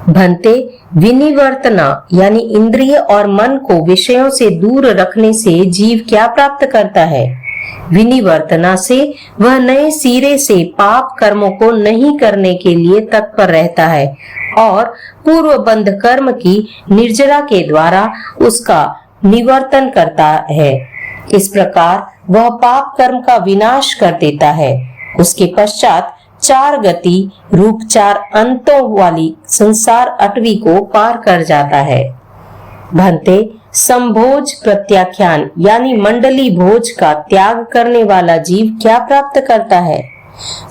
भंते, विनिवर्तना यानी इंद्रिय और मन को विषयों से दूर रखने से जीव क्या प्राप्त करता है? विनिवर्तना से वह नए सिरे से पाप कर्मों को नहीं करने के लिए तत्पर रहता है और पूर्वबंध कर्म की निर्जरा के द्वारा उसका निवर्तन करता है। इस प्रकार वह पाप कर्म का विनाश कर देता है। उसके पश्चात 4 गति रूप 4 अंतों वाली संसार अटवी को पार कर जाता है। भंते, संभोज प्रत्याख्यान यानी मंडली भोज का त्याग करने वाला जीव क्या प्राप्त करता है?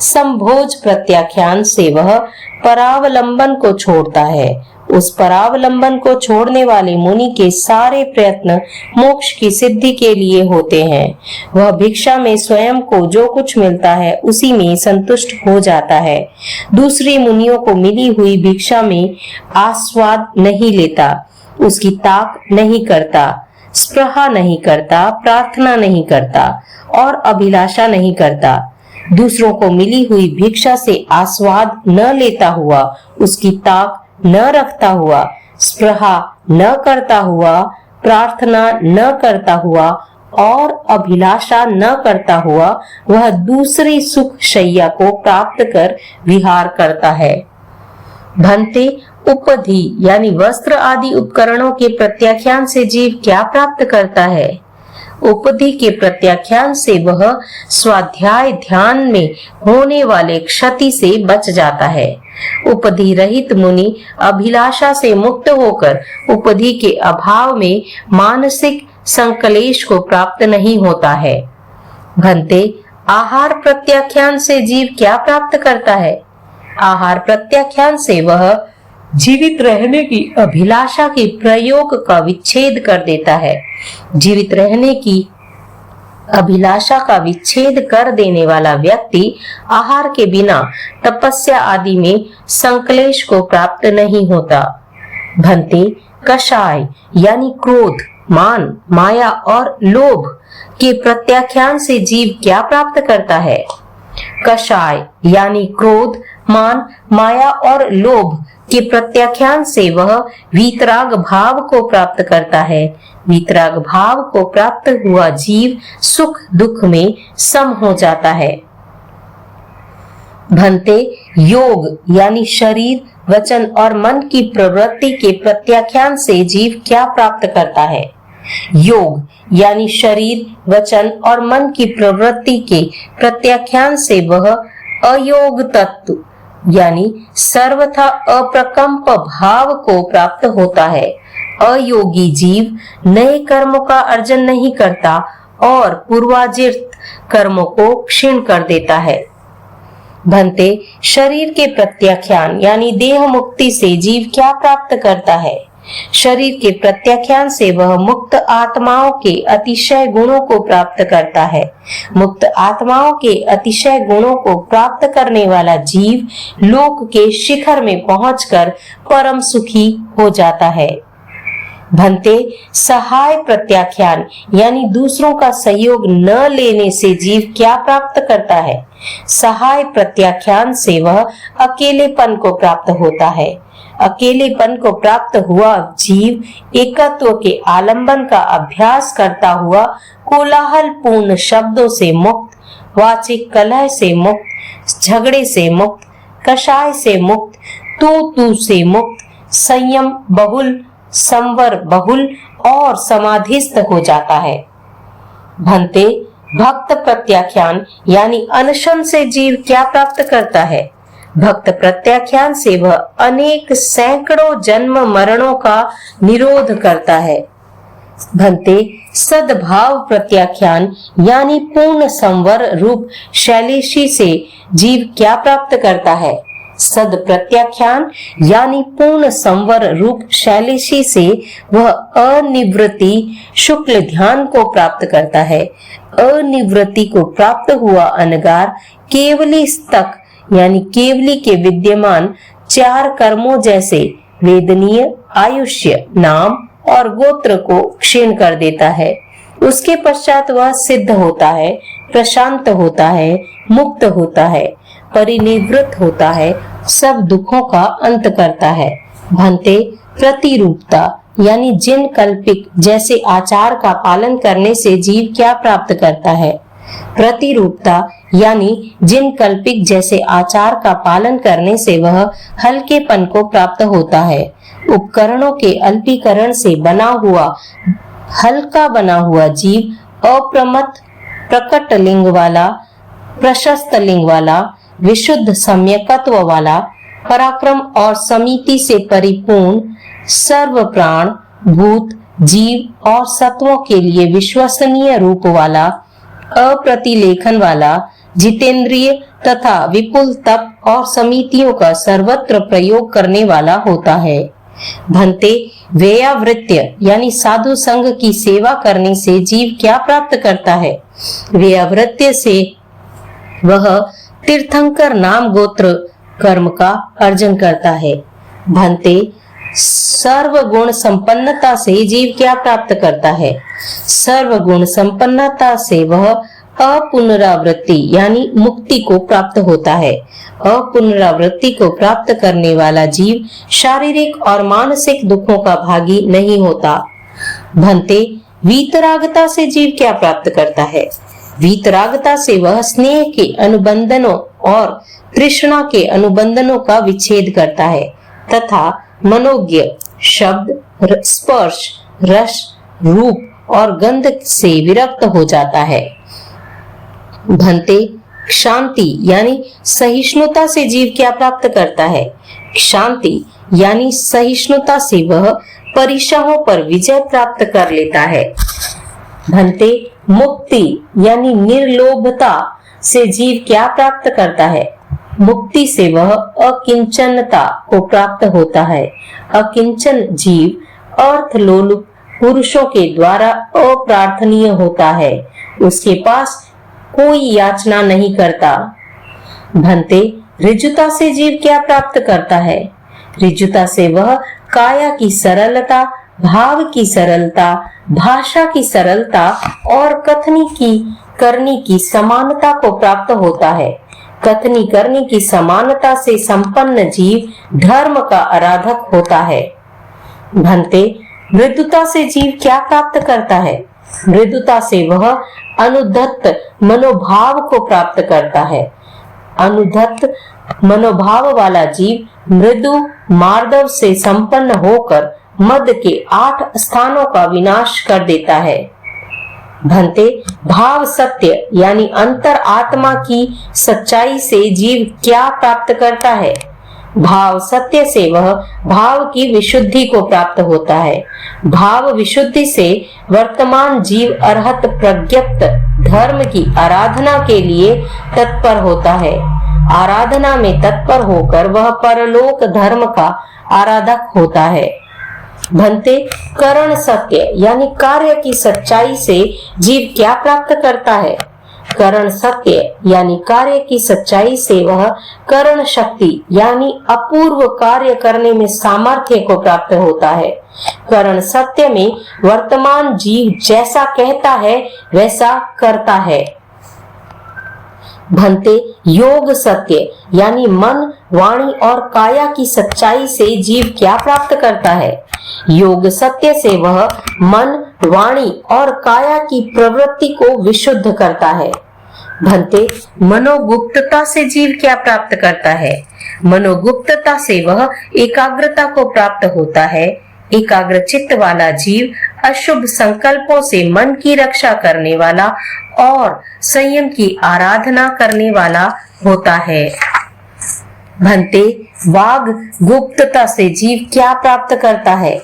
संभोज प्रत्याख्यान से वह परावलंबन को छोड़ता है। उस परावलंबन को छोड़ने वाले मुनि के सारे प्रयत्न मोक्ष की सिद्धि के लिए होते हैं। वह भिक्षा में स्वयं को जो कुछ मिलता है उसी में संतुष्ट हो जाता है। दूसरी मुनियों को मिली हुई भिक्षा में आस्वाद नहीं लेता, उसकी ताक नहीं करता, स्पृहा नहीं करता, प्रार्थना नहीं करता और अभिलाषा नहीं करता। दूसरों को मिली हुई भिक्षा से आस्वाद न लेता हुआ, उसकी ताक न रखता हुआ, स्पृहा न करता हुआ, प्रार्थना न करता हुआ और अभिलाषा न करता हुआ वह दूसरी सुख शैया को प्राप्त कर विहार करता है। भंते, उपधि यानी वस्त्र आदि उपकरणों के प्रत्याख्यान से जीव क्या प्राप्त करता है? उपधि के प्रत्याख्यान से वह स्वाध्याय ध्यान में होने वाले क्षति से बच जाता है। उपधि रहित मुनि अभिलाषा से मुक्त होकर उपधि के अभाव में मानसिक संकलेश को प्राप्त नहीं होता है। भंते, आहार प्रत्याख्यान से जीव क्या प्राप्त करता है? आहार प्रत्याख्यान से वह जीवित रहने की अभिलाषा के प्रयोग का विच्छेद कर देता है। जीवित रहने की अभिलाषा का विच्छेद कर देने वाला व्यक्ति आहार के बिना तपस्या आदि में संकलेश को प्राप्त नहीं होता। भंते, कषाय यानी क्रोध, मान, माया और लोभ के प्रत्याख्यान से जीव क्या प्राप्त करता है? कषाय यानी क्रोध, मान, माया और लोभ के प्रत्याख्यान से वह वीतराग भाव को प्राप्त करता है। वीतराग भाव को प्राप्त हुआ जीव सुख दुख में सम हो जाता है। भंते, योग यानी शरीर, वचन और मन की प्रवृत्ति के प्रत्याख्यान से जीव क्या प्राप्त करता है? योग यानी शरीर, वचन और मन की प्रवृत्ति के प्रत्याख्यान से वह अयोग तत्व यानी सर्वथा अप्रकंप भाव को प्राप्त होता है। अयोगी जीव नए कर्मों का अर्जन नहीं करता और पूर्वाजित कर्मों को क्षीण कर देता है। भंते, शरीर के प्रत्याख्यान यानी देह मुक्ति से जीव क्या प्राप्त करता है? शरीर के प्रत्याख्यान से वह मुक्त आत्माओं के अतिशय गुणों को प्राप्त करता है। मुक्त आत्माओं के अतिशय गुणों को प्राप्त करने वाला जीव लोक के शिखर में पहुंचकर परम सुखी हो जाता है। भंते, सहाय प्रत्याख्यान यानी दूसरों का सहयोग न लेने से जीव क्या प्राप्त करता है? सहाय प्रत्याख्यान से वह अकेलेपन को प्राप्त होता है। अकेलेपन को प्राप्त हुआ जीव एकत्व के आलंबन का अभ्यास करता हुआ कोलाहल पूर्ण शब्दों से मुक्त, वाचिक कलह से मुक्त, झगड़े से मुक्त, कषाय से मुक्त, तू से मुक्त, संयम बहुल, संवर बहुल और समाधिस्थ हो जाता है। भंते, भक्त प्रत्याख्यान यानी अनशन से जीव क्या प्राप्त करता है? भक्त प्रत्याख्यान से वह अनेक सैकड़ों जन्म मरणों का निरोध करता है। भंते, सद्भाव प्रत्याख्यान यानी पूर्ण संवर रूप शैलेशी से जीव क्या प्राप्त करता है? सद प्रत्याख्यान यानी पूर्ण संवर रूप शैलेशी से वह अनिवृत्ति शुक्ल ध्यान को प्राप्त करता है। अनिवृत्ति को प्राप्त हुआ अनगार केवली तक यानी केवली के विद्यमान 4 कर्मों जैसे वेदनीय, आयुष्य, नाम और गोत्र को क्षीण कर देता है। उसके पश्चात वह सिद्ध होता है, प्रशांत होता है, मुक्त होता है, परिनिवृत्त होता है, सब दुखों का अंत करता है। भंते, प्रतिरूपता यानी जिन कल्पिक जैसे आचार का पालन करने से जीव क्या प्राप्त करता है। प्रतिरूपता यानी जिन कल्पिक जैसे आचार का पालन करने से वह हल्केपन को प्राप्त होता है। उपकरणों के अल्पीकरण से हल्का बना हुआ जीव अप्रमत्त, प्रकट लिंग वाला, प्रशस्त लिंग वाला, विशुद्ध सम्यकत्व वाला, पराक्रम और समिति से परिपूर्ण, सर्व प्राण, भूत, जीव और सत्वों के लिए विश्वसनीय रूप वाला, अप्रतिलेखन वाला, जितेंद्रिय तथा विपुल तप और समितियों का सर्वत्र प्रयोग करने वाला होता है। भंते, वेयावृत्य यानी साधु संघ की सेवा करने से जीव क्या प्राप्त करता है। वेयावृत्य से वह तीर्थंकर नाम गोत्र कर्म का अर्जन करता है। भंते, सर्वगुण संपन्नता से जीव क्या प्राप्त करता है। सर्वगुण संपन्नता से वह अपुनरावृत्ति यानी मुक्ति को प्राप्त होता है। अपुनरावृत्ति को प्राप्त करने वाला जीव शारीरिक और मानसिक दुखों का भागी नहीं होता। भंते, वीतरागता से जीव क्या प्राप्त करता है। वीतरागता से वह स्नेह के अनुबंधनों और तृष्णा के अनुबंधनों का विच्छेद करता है तथा मनोज्ञ, शब्द, स्पर्श, रस, रूप और गंध से विरक्त हो जाता है। भंते, शांति यानी सहिष्णुता से जीव क्या प्राप्त करता है। शांति यानी सहिष्णुता से वह परीक्षाओं पर विजय प्राप्त कर लेता है। भंते, मुक्ति यानी निर्लोभता से जीव क्या प्राप्त करता है। मुक्ति से वह अकिंचनता को प्राप्त होता है। अकिंचन जीव अर्थलोलुप पुरुषों के द्वारा अप्रार्थनीय होता है। उसके पास कोई याचना नहीं करता। भंते, ऋजुता से जीव क्या प्राप्त करता है। ऋजुता से वह काया की सरलता, भाव की सरलता, भाषा की सरलता और कथनी करनी की समानता को प्राप्त होता है। कथनी करनी की समानता से संपन्न जीव धर्म का आराधक होता है। भंते, मृदुता से जीव क्या प्राप्त करता है। मृदुता से वह अनुद्धत मनोभाव को प्राप्त करता है। अनुद्धत मनोभाव वाला जीव मृदु मार्दव से संपन्न होकर मद के 8 स्थानों का विनाश कर देता है। भंते, भाव सत्य यानी अंतर आत्मा की सच्चाई से जीव क्या प्राप्त करता है। भाव सत्य से वह भाव की विशुद्धि को प्राप्त होता है। भाव विशुद्धि से वर्तमान जीव अरहत प्रज्ञप्त धर्म की आराधना के लिए तत्पर होता है। आराधना में तत्पर होकर वह परलोक धर्म का आराधक होता है। भंते, करण सत्य यानी कार्य की सच्चाई से जीव क्या प्राप्त करता है। करण सत्य यानी कार्य की सच्चाई से वह करण शक्ति यानी अपूर्व कार्य करने में सामर्थ्य को प्राप्त होता है। करण सत्य में वर्तमान जीव जैसा कहता है वैसा करता है। भंते, योग सत्य यानी मन, वाणी और काया की सच्चाई से जीव क्या प्राप्त करता है। योग सत्य से वह मन, वाणी और काया की प्रवृत्ति को विशुद्ध करता है। भंते, मनोगुप्तता से जीव क्या प्राप्त करता है। मनोगुप्तता से वह एकाग्रता को प्राप्त होता है। एकाग्र चित्त वाला जीव अशुभ संकल्पों से मन की रक्षा करने वाला और संयम की आराधना करने वाला होता है। भंते, वाग गुप्तता से जीव क्या प्राप्त करता है।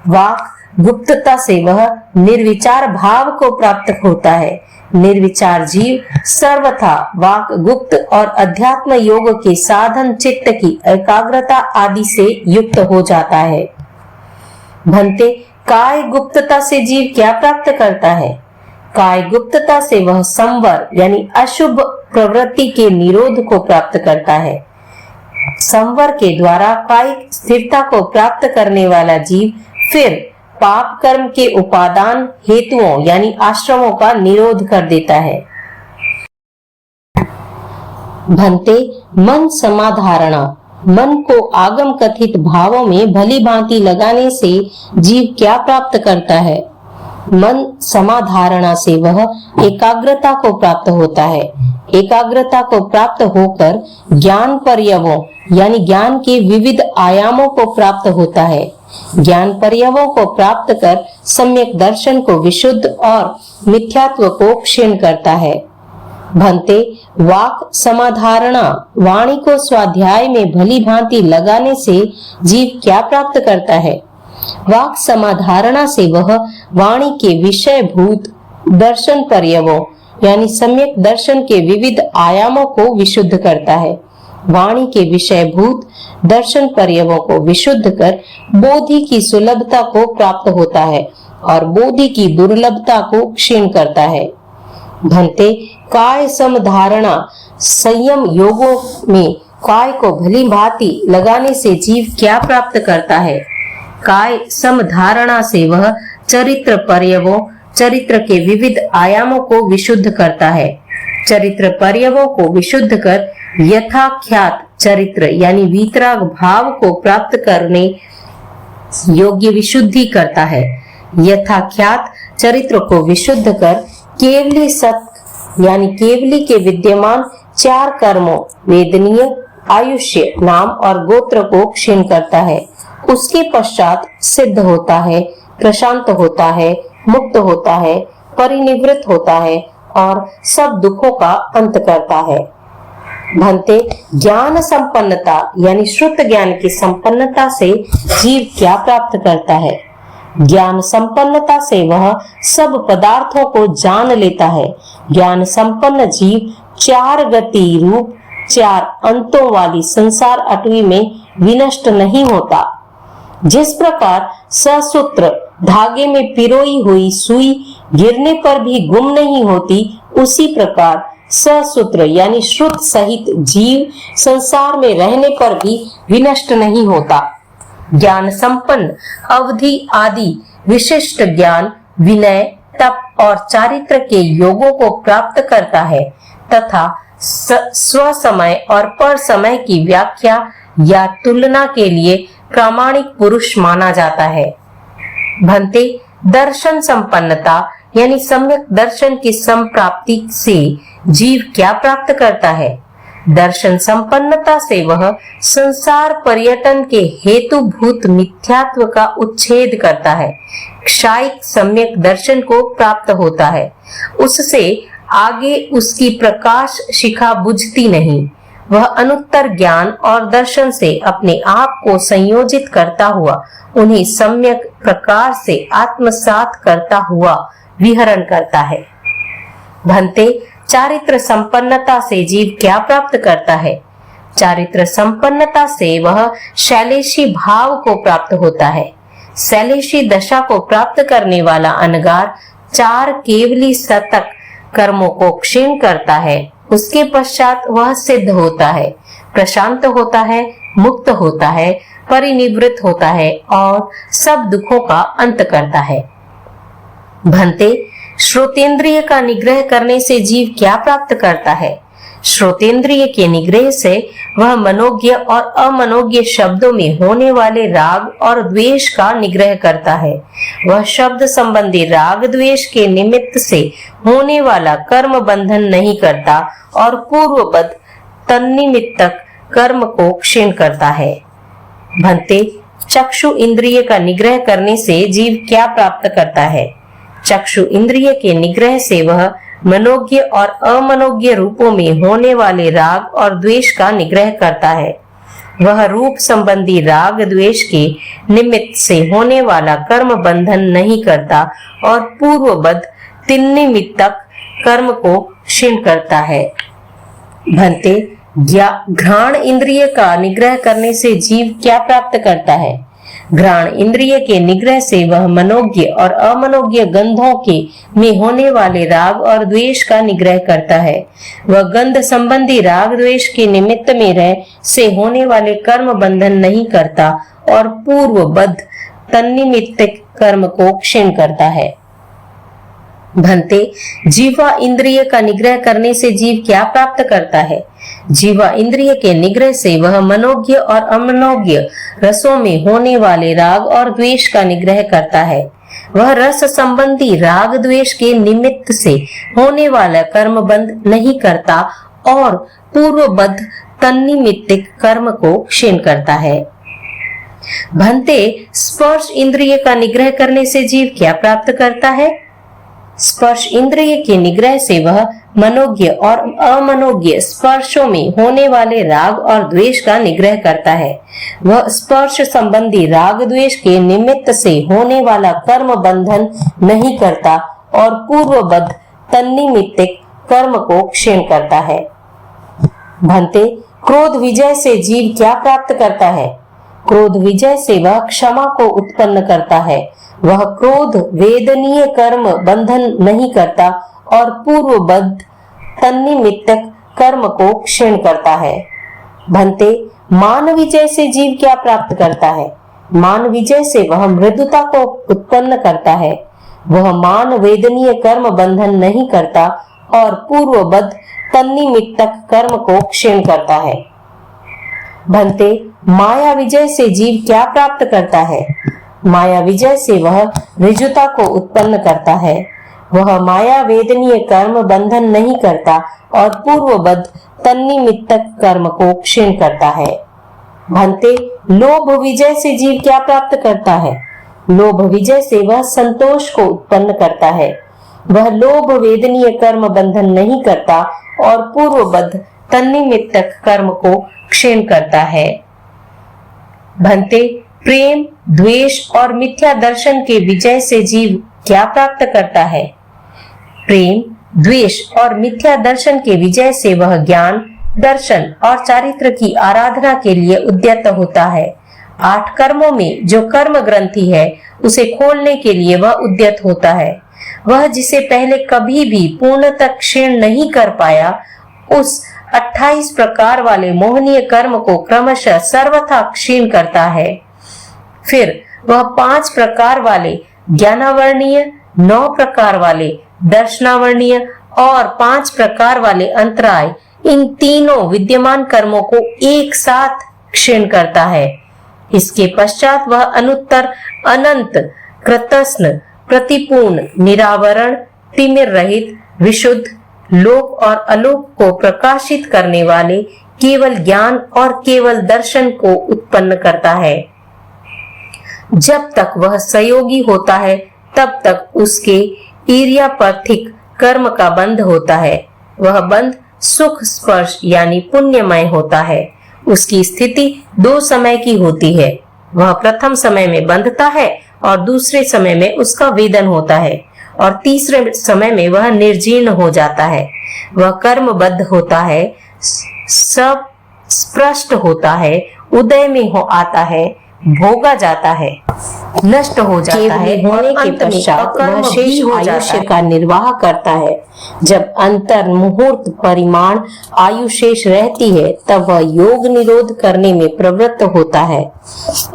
वाक गुप्तता से वह निर्विचार भाव को प्राप्त होता है। निर्विचार जीव सर्वथा वाक गुप्त और अध्यात्म योग के साधन चित्त की एकाग्रता आदि से युक्त हो जाता है। भंते, काय गुप्तता से जीव क्या प्राप्त करता है। काय गुप्तता से वह संवर यानी अशुभ प्रवृत्ति के निरोध को प्राप्त करता है। संवर के द्वारा कायिक स्थिरता को प्राप्त करने वाला जीव फिर पाप कर्म के उपादान हेतुओं यानी आश्रमों का निरोध कर देता है। भंते, मन समाधारणा मन को आगम कथित भावों में भली भांति लगाने से जीव क्या प्राप्त करता है? मन समाधारणा से वह एकाग्रता को प्राप्त होता है। एकाग्रता को प्राप्त होकर ज्ञान पर्यवों यानी ज्ञान के विविध आयामों को प्राप्त होता है। ज्ञान पर्यवों को प्राप्त कर सम्यक दर्शन को विशुद्ध और मिथ्यात्व को क्षीण करता है। भंते, वाक समाधारणा वाणी को स्वाध्याय में भली भांति लगाने से जीव क्या प्राप्त करता है? वाक समाधारणा से वह वाणी के विषय भूत दर्शन पर्यवों यानी सम्यक दर्शन के विविध आयामों को विशुद्ध करता है। वाणी के विषय भूत दर्शन पर्यवों को विशुद्ध कर बोधि की सुलभता को प्राप्त होता है और बोधि की दुर्लभता को क्षीण करता है। भंते, काय समधारणा संयम योगों में काय को भली भांति लगाने से जीव क्या प्राप्त करता है? काय समधारणा से वह चरित्र पर्यवों चरित्र के विविध आयामों को विशुद्ध करता है। चरित्र पर्यवों को विशुद्ध कर यथाख्यात चरित्र यानी वीतराग भाव को प्राप्त करने योग्य विशुद्धि करता है। यथाख्यात चरित्र को विशुद्ध कर केवली सत यानी केवली के विद्यमान 4 कर्मों वेदनीय, आयुष्य, नाम और गोत्र को क्षीण करता है। उसके पश्चात सिद्ध होता है, प्रशांत होता है, मुक्त होता है, परिनिवृत्त होता है और सब दुखों का अंत करता है। भंते, ज्ञान संपन्नता यानी श्रुत ज्ञान की संपन्नता से जीव क्या प्राप्त करता है? ज्ञान संपन्नता से वह सब पदार्थों को जान लेता है। ज्ञान संपन्न जीव 4 गति रूप 4 अंतों वाली संसार अटवी में विनष्ट नहीं होता। जिस प्रकार ससूत्र धागे में पिरोई हुई सुई गिरने पर भी गुम नहीं होती, उसी प्रकार ससूत्र यानी श्रुत सहित जीव संसार में रहने पर भी विनष्ट नहीं होता। ज्ञान संपन्न अवधि आदि विशिष्ट ज्ञान विनय, तप और चारित्र के योगों को प्राप्त करता है तथा स्व समय और पर समय की व्याख्या या तुलना के लिए प्रामाणिक पुरुष माना जाता है। भंते, दर्शन संपन्नता यानी सम्यक दर्शन की संप्राप्ति से जीव क्या प्राप्त करता है? दर्शन संपन्नता से वह संसार पर्यटन के हेतुभूत मिथ्यात्व का उच्छेद करता है। क्षायिक सम्यक दर्शन को प्राप्त होता है। उससे आगे उसकी प्रकाश शिखा बुझती नहीं। वह अनुत्तर ज्ञान और दर्शन से अपने आप को संयोजित करता हुआ उन्हें सम्यक प्रकार से आत्मसात करता हुआ विहरण करता है। भंते, चारित्र संपन्नता से जीव क्या प्राप्त करता है? चारित्र संपन्नता से वह शैलेशी भाव को प्राप्त होता है। शैलेशी दशा को प्राप्त करने वाला अनगार 4 केवली सतक कर्मों को क्षीण करता है। उसके पश्चात वह सिद्ध होता है, प्रशांत होता है, मुक्त होता है, परिनिवृत्त होता है और सब दुखों का अंत करता है। भंते, श्रोतेंद्रिय का निग्रह करने से जीव क्या प्राप्त करता है? श्रोतेंद्रिय के निग्रह से वह मनोज्ञ और अमनोज्ञ शब्दों में होने वाले राग और द्वेष का निग्रह करता है। वह शब्द संबंधी राग द्वेष के निमित्त से होने वाला कर्म बंधन नहीं करता और पूर्वबद्ध तन्निमित्तक कर्म को क्षीण करता है। भंते, चक्षु इंद्रिय का निग्रह करने से जीव क्या प्राप्त करता है? चक्षु इंद्रिय के निग्रह से वह मनोज्ञ और अमनोज्ञ रूपों में होने वाले राग और द्वेष का निग्रह करता है। वह रूप संबंधी राग द्वेष के निमित्त से होने वाला कर्म बंधन नहीं करता और पूर्वबद्ध तिन्निमित्तक कर्म को क्षीण करता है। भंते, घ्राण इंद्रिय का निग्रह करने से जीव क्या प्राप्त करता है? घ्राण इंद्रिय के निग्रह से वह मनोज्ञ और अमनोज्ञ गंधों के में होने वाले राग और द्वेष का निग्रह करता है। वह गंध संबंधी राग द्वेष के निमित्त में रह से होने वाले कर्म बंधन नहीं करता और पूर्वबद्ध तन्निमित्त कर्म को क्षीण करता है। भंते, जीवा इंद्रिय का निग्रह करने से जीव क्या प्राप्त करता है? जीवा इंद्रिय के निग्रह से वह मनोज्ञ और अमनोज्ञ रसों में होने वाले राग और द्वेष का निग्रह करता है। वह रस संबंधी राग द्वेष के निमित्त से होने वाला कर्म बंध नहीं करता और पूर्वबद्ध तन्निमित्तिक कर्म को क्षीण करता है। भंते, स्पर्श इंद्रिय का निग्रह करने से जीव क्या प्राप्त करता है? स्पर्श इंद्रिय के निग्रह से वह मनोज्ञ और अमनोज्ञ स्पर्शों में होने वाले राग और द्वेष का निग्रह करता है। वह स्पर्श संबंधी राग द्वेष के निमित्त से होने वाला कर्म बंधन नहीं करता और पूर्वबद्ध तन्निमित्तिक कर्म को क्षीण करता है। भंते, क्रोध विजय से जीव क्या प्राप्त करता है? क्रोध विजय से वह क्षमा को उत्पन्न करता है। वह क्रोध वेदनीय कर्म बंधन नहीं करता और पूर्वबद्ध तन्निमित्तक कर्म को क्षीण करता है। भंते, मान विजय से जीव क्या प्राप्त करता है? मान विजय से वह मृदुता को उत्पन्न करता है। वह मान वेदनीय कर्म बंधन नहीं करता और पूर्वबद्ध तन्निमित्तक कर्म को क्षीण करता है। भंते, माया विजय से जीव क्या प्राप्त करता है? माया विजय से वह ऋजुता को उत्पन्न करता है। वह माया वेदनीय कर्म बंधन नहीं करता और पूर्वबद्ध तन्निमित्तक कर्म को क्षीण करता है। भंते, लोभ विजय से जीव क्या प्राप्त करता है? लोभ विजय से वह संतोष को उत्पन्न करता है। वह लोभ वेदनीय कर्म बंधन नहीं करता और पूर्वबद्ध तन्निमित्तक कर्म को क्षीण करता है। भंते, प्रेम, द्वेष और मिथ्या दर्शन के विजय से जीव क्या प्राप्त करता है? प्रेम, द्वेष और मिथ्या दर्शन के विजय से वह ज्ञान, दर्शन और चारित्र की आराधना के लिए उद्यत होता है। 8 कर्मों में जो कर्म ग्रंथि है उसे खोलने के लिए वह उद्यत होता है। वह जिसे पहले कभी भी पूर्णतः क्षीण नहीं कर पाया, उस 28 प्रकार वाले मोहनीय कर्म को क्रमशः सर्वथा क्षीण करता है। फिर वह 5 प्रकार वाले ज्ञानावर्णीय, 9 प्रकार वाले दर्शनावर्णीय और 5 प्रकार वाले अंतराय, इन तीनों विद्यमान कर्मों को एक साथ क्षीण करता है। इसके पश्चात वह अनुत्तर अनंत कृतस्न प्रतिपूर्ण निरावरण तिमिर रहित विशुद्ध लोक और अलोक को प्रकाशित करने वाले केवल ज्ञान और केवल दर्शन को उत्पन्न करता है। जब तक वह सहयोगी होता है तब तक उसके ईर्यापथिक कर्म का बंध होता है। वह बंध सुख स्पर्श यानी पुण्यमय होता है। उसकी स्थिति 2 समय की होती है। वह प्रथम समय में बंधता है और दूसरे समय में उसका वेदन होता है और तीसरे समय में वह निर्जीर्ण हो जाता है। वह कर्मबद्ध होता है, सब स्पष्ट होता है, उदय में हो आता है, भोगा जाता है, नष्ट हो जाता है, होने के पश्चात वह शेष आयुष्य का निर्वाह करता है। जब अंतर मुहूर्त परिमाण आयु शेष रहती है तब वह योग निरोध करने में प्रवृत्त होता है।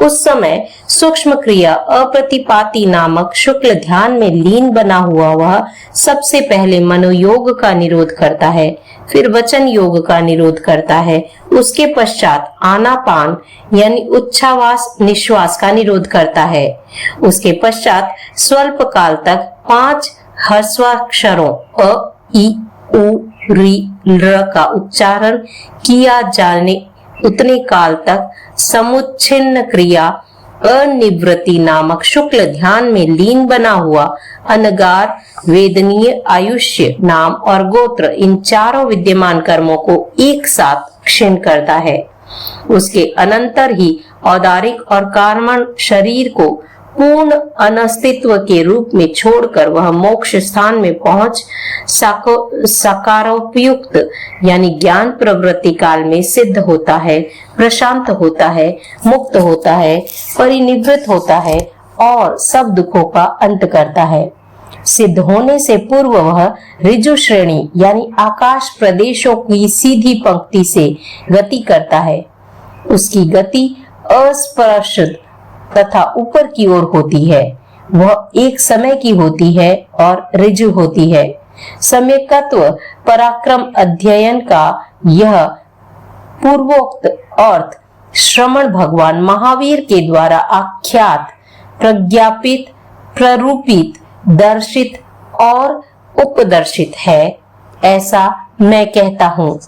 उस समय सूक्ष्म क्रिया अप्रतिपाती नामक शुक्ल ध्यान में लीन बना हुआ वह सबसे पहले मनोयोग का निरोध करता है, फिर वचन योग का निरोध करता है, उसके पश्चात आनापान यानी उच्छ्वास निश्वास का निरोध करता है। उसके पश्चात स्वल्प काल तक 5 ह्रस्वाक्षरों अ, इ, उ, रि, ल का उच्चारण किया जाने उतने काल तक समुच्छिन्न क्रिया अनिवृत्ति नामक शुक्ल ध्यान में लीन बना हुआ अनगार वेदनीय आयुष्य नाम और गोत्र इन चारों विद्यमान कर्मों को एक साथ क्षीण करता है। उसके अनंतर ही औदारिक और कर्मण शरीर को पूर्ण अनस्तित्व के रूप में छोड़कर वह मोक्ष स्थान में पहुंच सकारोपयुक्त यानी ज्ञान प्रवृत्ति काल में सिद्ध होता है, प्रशांत होता है, मुक्त होता है, परिनिवृत्त होता है और सब दुखों का अंत करता है। सिद्ध होने से पूर्व वह ऋजु श्रेणी यानी आकाश प्रदेशों की सीधी पंक्ति से गति करता है। उसकी गति अस्पर्शित तथा ऊपर की ओर होती है। वह एक समय की होती है और ऋजु होती है। सम्यकत्व पराक्रम अध्ययन का यह पूर्वोक्त अर्थ श्रमण भगवान महावीर के द्वारा आख्यात, प्रज्ञापित, प्ररूपित, दर्शित और उपदर्शित है, ऐसा मैं कहता हूँ।